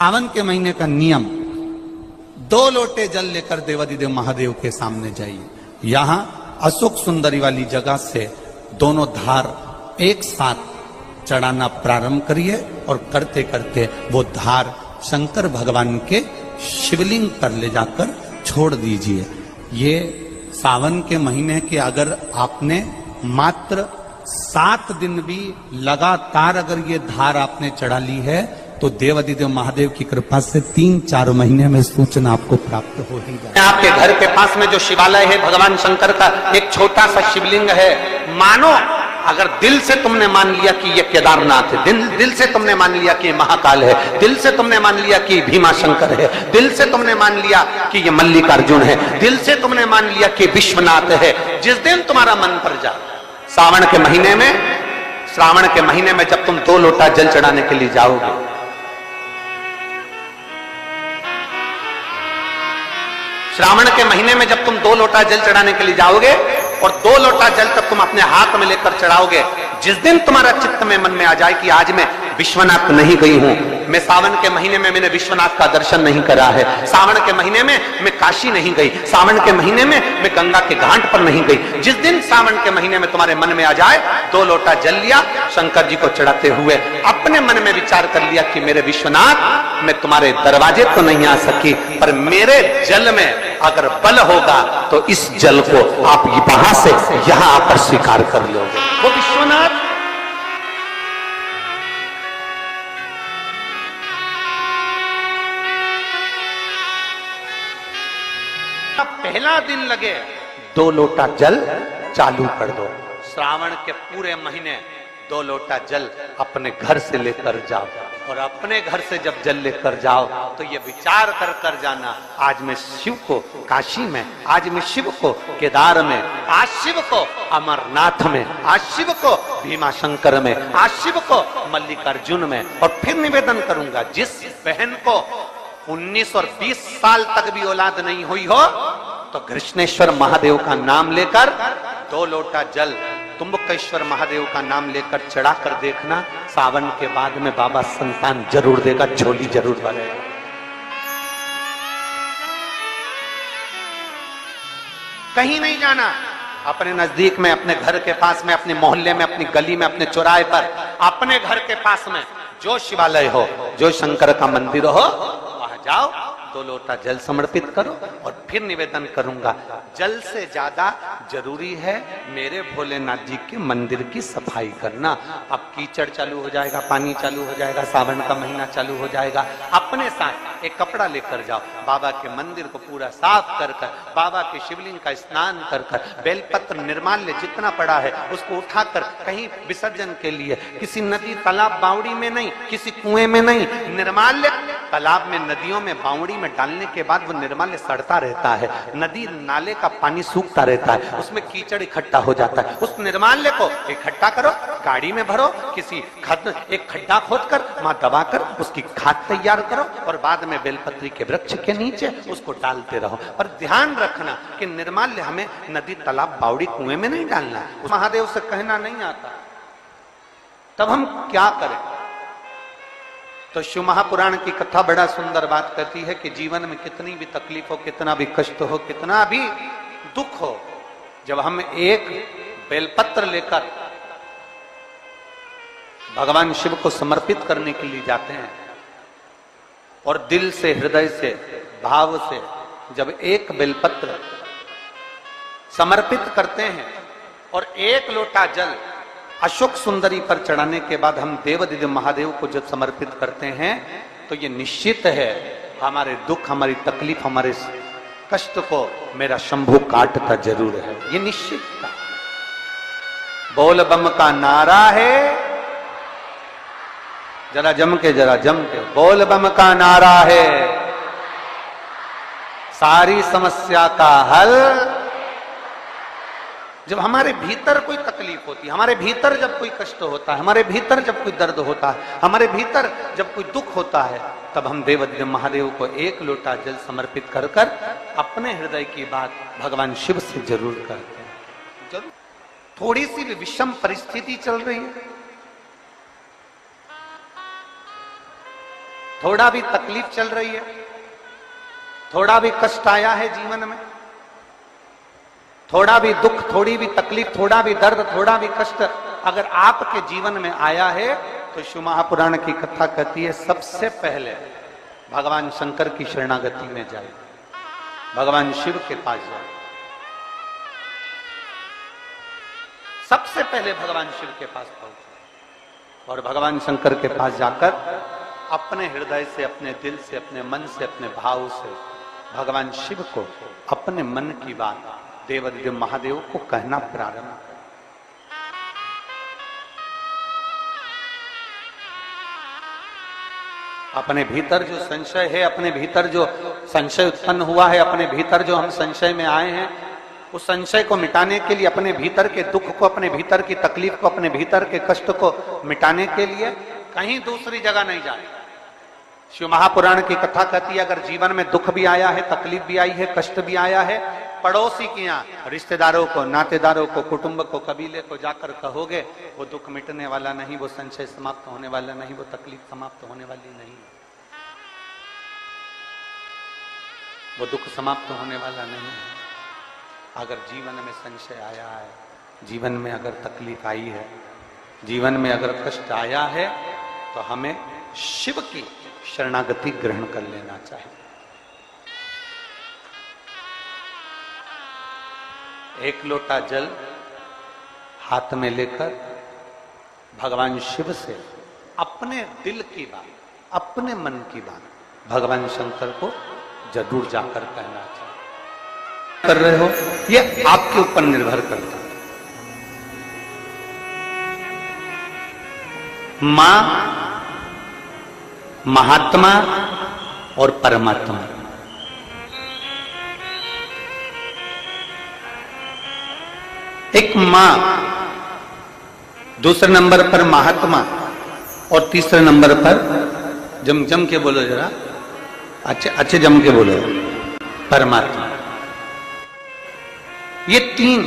सावन के महीने का नियम, 2 लोटे जल लेकर देवादिदेव महादेव के सामने जाइए। यहां अशोक सुंदरी वाली जगह से दोनों धार एक साथ चढ़ाना प्रारंभ करिए और करते करते वो धार शंकर भगवान के शिवलिंग पर ले जाकर छोड़ दीजिए। ये सावन के महीने के अगर आपने मात्र 7 दिन भी लगातार अगर ये धार आपने चढ़ा ली है तो देवादिदेव महादेव की कृपा से 3-4 महीने में सूचना आपको प्राप्त हो ही जाए। आपके घर के पास में जो शिवालय है भगवान शंकर का एक छोटा सा शिवलिंग है। मानो अगर दिल से तुमने मान लिया कि ये केदारनाथ है, दिल से तुमने मान लिया कि ये महाकाल है, दिल से तुमने मान लिया कि भीमा शंकर है, दिल से तुमने मान लिया कि ये मल्लिकार्जुन है, दिल से तुमने मान लिया कि विश्वनाथ है। जिस दिन तुम्हारा मन पर जा, श्रावण के महीने में जब तुम 2 लोटा जल चढ़ाने के लिए जाओगे, श्रावण के महीने में जब तुम 2 लोटा जल चढ़ाने के लिए जाओगे और 2 लोटा जल तक तुम अपने हाथ में लेकर चढ़ाओगे, जिस दिन तुम्हारा चित्त में मन में आ जाए कि आज मैं विश्वनाथ नहीं गई हूं, मैं सावन के महीने में मैंने विश्वनाथ का दर्शन नहीं करा है, सावन के महीने में मैं काशी नहीं गई, सावन के महीने में मैं गंगा के घाट पर नहीं गई, जिस दिन सावन के महीने में तुम्हारे मन में आ जाए 2 लोटा जल लिया, शंकर जी को चढ़ाते हुए अपने मन में विचार कर लिया कि मेरे विश्वनाथ, मैं तुम्हारे दरवाजे तो नहीं आ सकी, पर मेरे जल में अगर बल होगा तो इस जल को आप वहां से यहां आकर स्वीकार कर लोगे। वो विश्वनाथ पहला दिन लगे 2 लोटा जल चालू कर दो। श्रावण के पूरे महीने 2 लोटा जल अपने घर से लेकर जाओ और अपने घर से जब जल लेकर जाओ तो ये विचार कर कर जाना, आज मैं शिव को काशी में, आज मैं शिव को केदार में, आज शिव को अमरनाथ में, आज शिव को भीमा शंकर में, आज शिव को मल्लिकार्जुन में। और फिर निवेदन करूंगा, जिस बहन को 19 और 20 साल तक भी औलाद नहीं हुई हो तो कृष्णेश्वर महादेव का नाम लेकर 2 लोटा जल तुम्बकेश्वर महादेव का नाम लेकर चढ़ा कर देखना, सावन के बाद में बाबा संतान जरूर देगा, झोली जरूर भरेगा। कहीं नहीं जाना, अपने नजदीक में, अपने घर के पास में, अपने मोहल्ले में, अपनी गली में, अपने चौराहे पर, अपने घर के पास में जो शिवालय हो, जो शंकर का मंदिर हो, वहां जाओ, 2 लोटा जल समर्पित करो और फिर निवेदन करूंगा, जल से ज्यादा जरूरी है मेरे भोलेनाथ जी के मंदिर की सफाई करना। अब कीचड़ चालू हो जाएगा, पानी चालू हो जाएगा, सावन का महीना चालू हो जाएगा, अपने साथ एक कपड़ा लेकर जाओ, बाबा के मंदिर को पूरा साफ कर कर, बाबा के शिवलिंग का स्नान कर कर, बेलपत्र निर्माल्य जितना पड़ा है उसको उठाकर कहीं विसर्जन के लिए, किसी नदी तालाब बावड़ी में नहीं, किसी कुएं में नहीं, निर्माल्य तालाब में, नदियों में, बावड़ी में डालने के बाद वो निर्माल्य सड़ता रहता है, नदी नाले का पानी सूखता रहता है, उसमें कीचड़ इकट्ठा हो जाता है। उस निर्माल्य को इकट्ठा करो, गाड़ी में भरो, किसी एक खड्डा खोदकर वहां दबाकर उसकी खाद तैयार करो और बाद में बेलपत्री के वृक्ष के नीचे उसको डालते रहो। पर ध्यान रखना कि निर्माल्य हमें नदी तालाब बावड़ी कुएं में नहीं डालना, महादेव से कहना नहीं आता। तब हम क्या करें? तो शिव महापुराण की कथा बड़ा सुंदर बात कहती है कि जीवन में कितनी भी तकलीफ हो, कितना भी कष्ट हो, कितना भी दुख हो, जब हम एक बेलपत्र लेकर भगवान शिव को समर्पित करने के लिए जाते हैं और दिल से, हृदय से, भाव से जब एक बेलपत्र समर्पित करते हैं और 1 लोटा जल अशोक सुंदरी पर चढ़ाने के बाद हम देवादिदेव महादेव को जब समर्पित करते हैं तो ये निश्चित है हमारे दुख, हमारी तकलीफ, हमारे कष्ट को मेरा शंभू काटता जरूर है, ये निश्चित था। बोल बम का नारा है, जरा जम के बोल बम का नारा है, सारी समस्या का हल। जब हमारे भीतर कोई तकलीफ होती है, हमारे भीतर जब कोई कष्ट होता है, हमारे भीतर जब कोई दर्द होता है, हमारे भीतर जब कोई दुख होता है, तब हम देवादिदेव महादेव को 1 लोटा जल समर्पित कर कर अपने हृदय की बात भगवान शिव से जरूर करते हैं। जरूर थोड़ी सी भी विषम परिस्थिति चल रही है, थोड़ा भी तकलीफ चल रही है, थोड़ा भी कष्ट आया है जीवन में, थोड़ा भी दुख, थोड़ी भी तकलीफ, थोड़ा भी दर्द, थोड़ा भी कष्ट अगर आपके जीवन में आया है तो शिव महापुराण की कथा कहती है सबसे पहले भगवान शंकर की शरणागति में जाए, भगवान शिव के पास जाए। सबसे पहले भगवान शिव के पास पहुंचे और भगवान शंकर के पास जाकर अपने हृदय से, अपने दिल से, अपने मन से, अपने भाव से भगवान शिव को अपने मन की बात देवादिदेव महादेव को कहना प्रारंभ। अपने भीतर जो संशय है, अपने भीतर जो संशय उत्पन्न हुआ है, अपने भीतर जो हम संशय में आए हैं, उस संशय को मिटाने के लिए, अपने भीतर के दुख को, अपने भीतर की तकलीफ को, अपने भीतर के कष्ट को मिटाने के लिए कहीं दूसरी जगह नहीं जाए। शिव महापुराण की कथा कहती है अगर जीवन में दुख भी आया है, तकलीफ भी आई है, कष्ट भी आया है, पड़ोसी के यहाँ, रिश्तेदारों को, नातेदारों को, कुटुंब को, कबीले को जाकर कहोगे, वो दुख मिटने वाला नहीं, वो संशय समाप्त होने वाला नहीं, वो तकलीफ समाप्त होने वाली नहीं, वो दुख समाप्त होने वाला नहीं है। अगर जीवन में संशय आया है, जीवन में अगर तकलीफ आई है, जीवन में अगर कष्ट आया है, तो हमें शिव की शरणागति ग्रहण कर लेना चाहिए। एक लोटा जल हाथ में लेकर भगवान शिव से अपने दिल की बात, अपने मन की बात भगवान शंकर को जरूर जाकर कहना चाहिए। कर रहे हो ये आपके ऊपर निर्भर करता है। मां, महात्मा और परमात्मा, एक मां, दूसरे नंबर पर महात्मा और तीसरे नंबर पर जम के बोलो जरा, अच्छे जम के बोलो, परमात्मा। ये तीन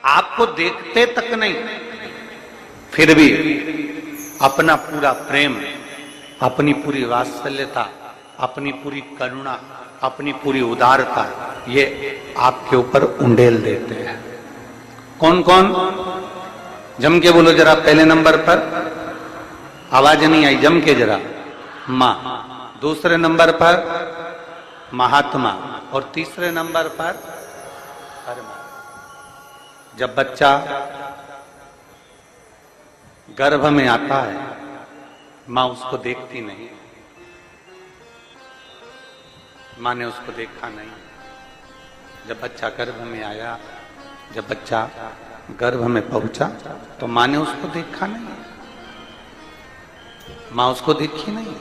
आपको देखते तक नहीं, फिर भी अपना पूरा प्रेम, अपनी पूरी वात्सल्यता, अपनी पूरी करुणा, अपनी पूरी उदारता ये आपके ऊपर उंडेल देते हैं। कौन कौन? जम के बोलो जरा। पहले नंबर पर आवाज नहीं आई, जम के जरा। मां, दूसरे नंबर पर महात्मा और तीसरे नंबर पर परमात्मा। जब बच्चा गर्भ में आता है, मां उसको देखती नहीं, मां ने उसको देखा नहीं। जब बच्चा गर्भ में आया, जब बच्चा गर्भ में पहुंचा, तो मां ने उसको देखा नहीं, मां उसको देखी नहीं।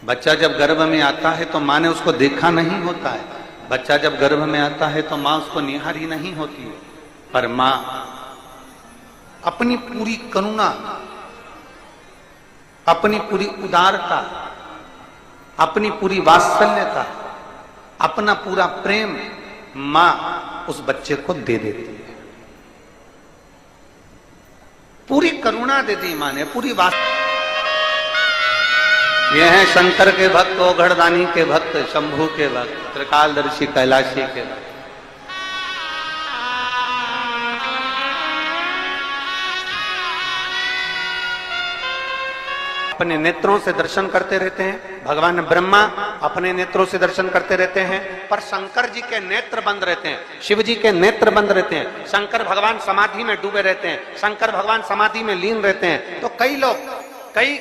बच्चा जब गर्भ में आता है तो मां ने उसको देखा नहीं होता है। बच्चा जब गर्भ में आता है तो मां उसको निहारी नहीं होती है, पर मां अपनी पूरी करुणा, अपनी पूरी उदारता, अपनी पूरी वात्सल्यता, अपना पूरा प्रेम मां उस बच्चे को दे देती है। पूरी करुणा दे दी मां ने, पूरी ये हैं शंकर के भक्त, ओघड़दानी के भक्त, शंभू के भक्त, त्रिकालदर्शी कैलाशी के भक्त। अपने नेत्रों से दर्शन करते रहते हैं। भगवान ब्रह्मा अपने नेत्रों से दर्शन करते रहते हैं, पर शंकर जी के नेत्र बंद रहते हैं, शिव जी के नेत्र बंद रहते हैं। शंकर भगवान समाधि में डूबे रहते हैं, शंकर भगवान समाधि में लीन रहते हैं। तो कई लोग, कई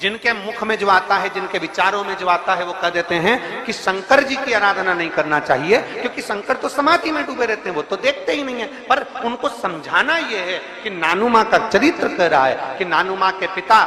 जिनके मुख में जो आता है, जिनके विचारों में जो आता है, वो कह देते हैं कि शंकर जी की आराधना नहीं करना चाहिए, क्योंकि शंकर तो समाधि में डूबे रहते हैं, वो तो देखते ही नहीं है। पर उनको समझाना यह है कि नानू मां का चरित्र कह रहा है कि नानू मां के पिता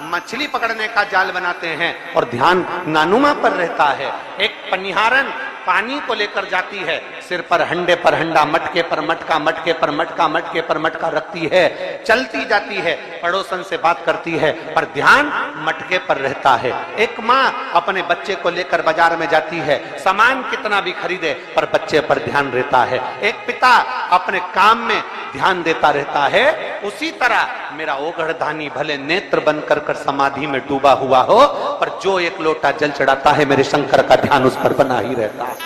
मछली पकड़ने का जाल बनाते हैं और ध्यान नानू मां पर रहता है। एक पनिहारन पानी को लेकर जाती है, सिर पर हंडे पर हंडा, मटके पर मटका, मटके पर मटका, मटके पर मटका रखती है, चलती जाती है, पड़ोसन से बात करती है, पर ध्यान मटके पर रहता है। एक माँ अपने बच्चे को लेकर बाजार में जाती है, सामान कितना भी खरीदे पर बच्चे पर ध्यान रहता है। एक पिता अपने काम में ध्यान देता रहता है, उसी तरह मेरा ओगढ़धानी भले नेत्र बनकर कर समाधि में डूबा हुआ हो, पर जो एक लोटा जल चढ़ाता है मेरे शंकर का ध्यान उस पर बना ही रहता है।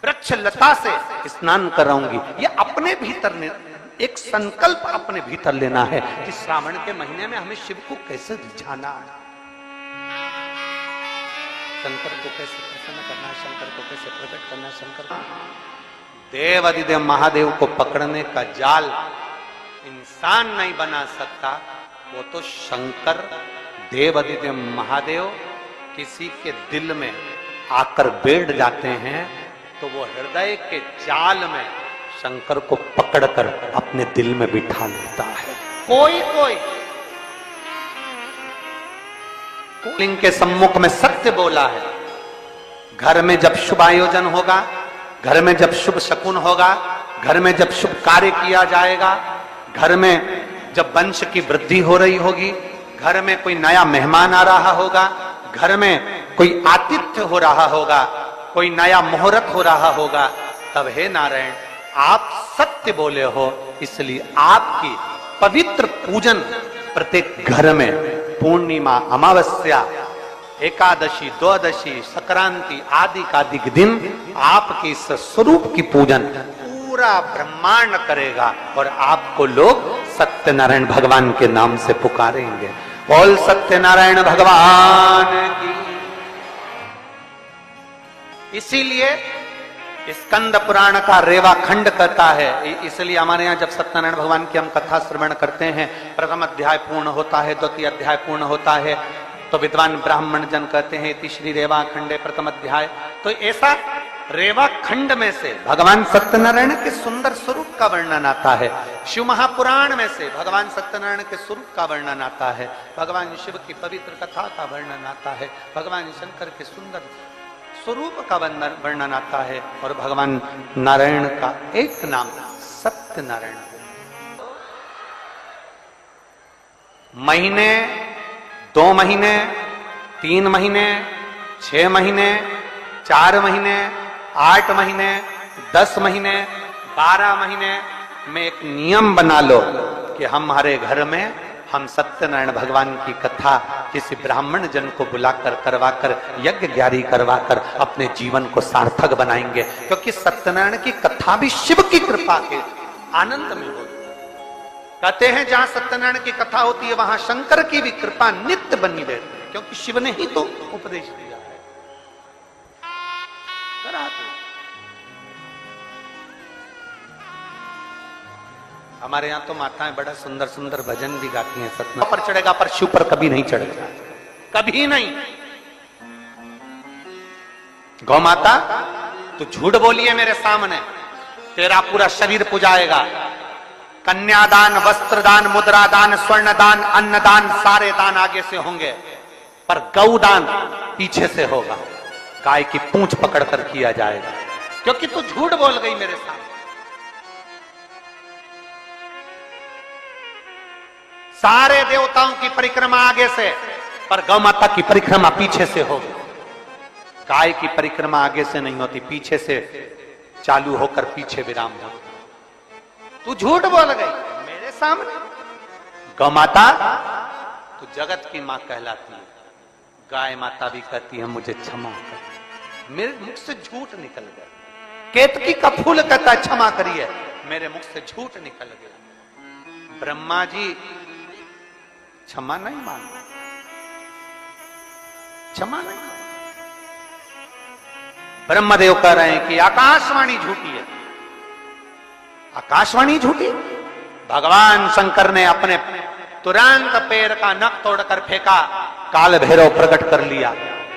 वृक्ष लता से स्नान कराऊंगी, ये अपने भीतर एक संकल्प अपने भीतर लेना है कि श्रावण के महीने में हमें शिव को कैसे रिझाना है, शंकर को कैसे प्रसन्न करना है, शंकर को कैसे प्रकट करना है। शंकर को देव अधिदेव महादेव को पकड़ने का जाल इंसान नहीं बना सकता, वो तो शंकर देव अधिदेव महादेव किसी के दिल में आकर बैठ जाते हैं तो वो हृदय के जाल में शंकर को पकड़कर अपने दिल में बिठा लेता है। कोई कोई लिंग के सम्मुख में सत्य बोला है। घर में जब शुभ आयोजन होगा, घर में जब शुभ शकुन होगा, घर में जब शुभ कार्य किया जाएगा, घर में जब वंश की वृद्धि हो रही होगी, घर में कोई नया मेहमान आ रहा होगा, घर में कोई आतिथ्य हो रहा होगा, कोई नया मुहूर्त हो रहा होगा, तब हे नारायण आप सत्य बोले हो, इसलिए आपकी पवित्र पूजन प्रत्येक घर में पूर्णिमा, अमावस्या, एकादशी, द्वादशी, संक्रांति आदि का दिन आपके इस स्वरूप की पूजन पूरा ब्रह्मांड करेगा और आपको लोग सत्यनारायण भगवान के नाम से पुकारेंगे। बोल सत्यनारायण भगवान की। इसीलिए स्कंद पुराण का रेवा खंड कहता है, इसलिए हमारे यहाँ जब सत्यनारायण भगवान की हम कथा श्रवण करते हैं, प्रथम अध्याय पूर्ण होता है, द्वितीय अध्याय पूर्ण होता है, तो विद्वान ब्राह्मण जन कहते हैं इति श्री रेवा खंडे प्रथम अध्याय। तो ऐसा रेवा खंड में से भगवान सत्यनारायण के सुंदर स्वरूप का वर्णन आता है, शिव महापुराण में से भगवान सत्यनारायण के स्वरूप का वर्णन आता है, भगवान शिव की पवित्र कथा का वर्णन आता है, भगवान शंकर के सुंदर स्वरूप का वर्णन आता है, और भगवान नारायण का एक नाम सत्यनारायण। महीने, 2 महीने, 3 महीने, 6 महीने, 4 महीने, 8 महीने, 10 महीने, 12 महीने में एक नियम बना लो कि हमारे घर में हम सत्यनारायण भगवान की कथा किसी ब्राह्मण जन को बुलाकर करवाकर यज्ञ ग्यारी करवाकर अपने जीवन को सार्थक बनाएंगे, क्योंकि सत्यनारायण की कथा भी शिव की कृपा के आनंद में होती है। कहते हैं जहां सत्यनारायण की कथा होती है वहां शंकर की भी कृपा नित्य बनी रहती है, क्योंकि शिव ने ही तो उपदेश दिया है। हमारे यहाँ तो माताएं बड़ा सुंदर सुंदर भजन भी गाती हैं। सतना पर चढ़ेगा पर शिव पर कभी नहीं चढ़ेगा, कभी नहीं। गौ माता तू झूठ बोली है मेरे सामने, तेरा पूरा शरीर पुजाएगा। कन्यादान, वस्त्रदान, मुद्रादान, स्वर्णदान, अन्नदान, सारे दान आगे से होंगे, पर गौदान पीछे से होगा। गाय की पूंछ पकड़कर किया जाएगा, क्योंकि तू झूठ बोल गई मेरे सामने। सारे देवताओं की परिक्रमा आगे से, पर गौ माता की परिक्रमा पीछे से होगी। गाय की परिक्रमा आगे से नहीं होती, पीछे से चालू होकर पीछे विराम हो। तू झूठ बोल गई मेरे सामने। गौ माता तू जगत की मां कहलाती है। गाय माता भी कहती है मुझे क्षमा कर, मेरे मुख से झूठ निकल गया। केतकी का फूल कहता है क्षमा करिए, मेरे मुख से झूठ निकल गया। ब्रह्मा जी क्षमा नहीं मांगा, क्षमा नहीं मांगा। ब्रह्मदेव कह रहे हैं कि आकाशवाणी झूठी है। आकाशवाणी झूठी? भगवान शंकर ने अपने तुरंत पैर का नख तोड़कर फेंका, काल भैरव प्रकट कर लिया।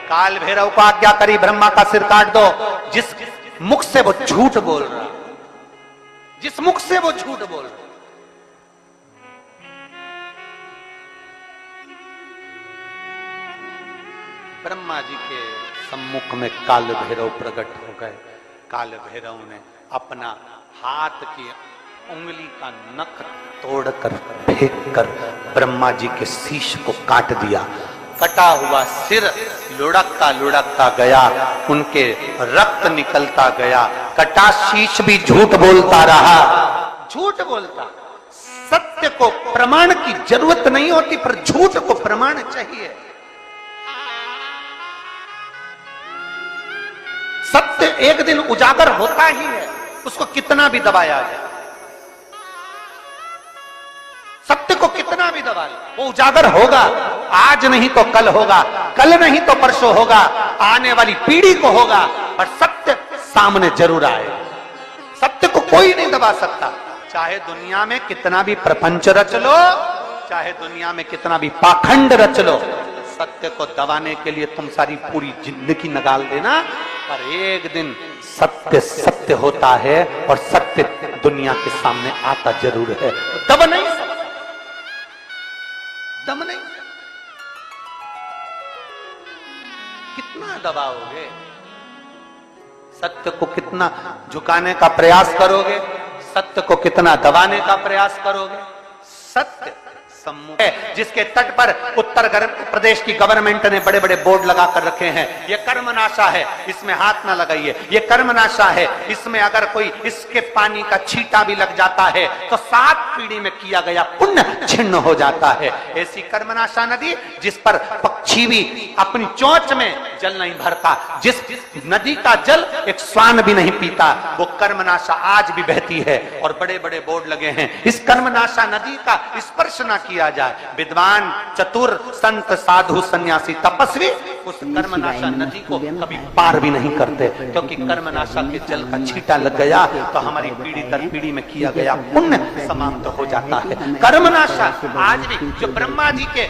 काल भैरव को आज्ञा करी ब्रह्मा का सिर काट दो। जिस मुख से वो झूठ बोल रहा, जिस मुख से वो झूठ बोल रहा, ब्रह्मा जी के सम्मुख में काल भैरव प्रकट हो गए। काल भैरव ने अपना हाथ की उंगली का नख तोड़कर फेंककर ब्रह्मा जी के शीश को काट दिया। कटा हुआ सिर लुढ़कता लुढ़कता गया, उनके रक्त निकलता गया। कटा शीश भी झूठ बोलता रहा, झूठ बोलता। सत्य को प्रमाण की जरूरत नहीं होती, पर झूठ को प्रमाण चाहिए। सत्य एक दिन उजागर होता ही है, उसको कितना भी दबाया जाए, सत्य को कितना भी दबा ले वो उजागर होगा। आज नहीं तो कल होगा, कल नहीं तो परसों होगा, आने वाली पीढ़ी को होगा, पर सत्य सामने जरूर आएगा। सत्य को कोई नहीं दबा सकता, चाहे दुनिया में कितना भी प्रपंच रच लो, चाहे दुनिया में कितना भी पाखंड रच लो, सत्य को दबाने के लिए तुम सारी पूरी जिंदगी निकाल देना, पर एक दिन सत्य सत्य होता है और सत्य दुनिया के सामने आता जरूर है। दब नहीं सकता, दम नहीं। कितना दबाओगे, सत्य को कितना झुकाने का प्रयास करोगे, सत्य को कितना दबाने का प्रयास करोगे। सत्य सम्मुख है, जिसके तट पर उत्तर प्रदेश की गवर्नमेंट ने बड़े बड़े बोर्ड लगा कर रखे हैं, ये कर्मनाशा है, इसमें हाथ ना लगाइए, ये कर्मनाशा है, इसमें अगर कोई इसके पानी का छींटा भी लग जाता है तो 7 पीढ़ी में किया गया पुण्य छिन्न हो जाता है। ऐसी कर्मनाशा नदी जिस पर पक्षी भी अपनी चोंच में जल नहीं भरता, जिस नदी का जल एक श्वान भी नहीं पीता, वो कर्मनाशा आज भी बहती है और बड़े बड़े बोर्ड लगे हैं। इस कर्मनाशा नदी का स्पर्श ना किया जाए। विद्वान, चतुर, संत, साधु, सन्यासी, तपस्वी उस कर्मनाशा नदी को कभी पार भी नहीं करते, क्योंकि कर्मनाशा के जल का छींटा लग गया तो हमारी पीढ़ी दर पीढ़ी में किया गया पुण्य समाप्त हो जाता है। कर्मनाशा आज भी जो ब्रह्मा जी के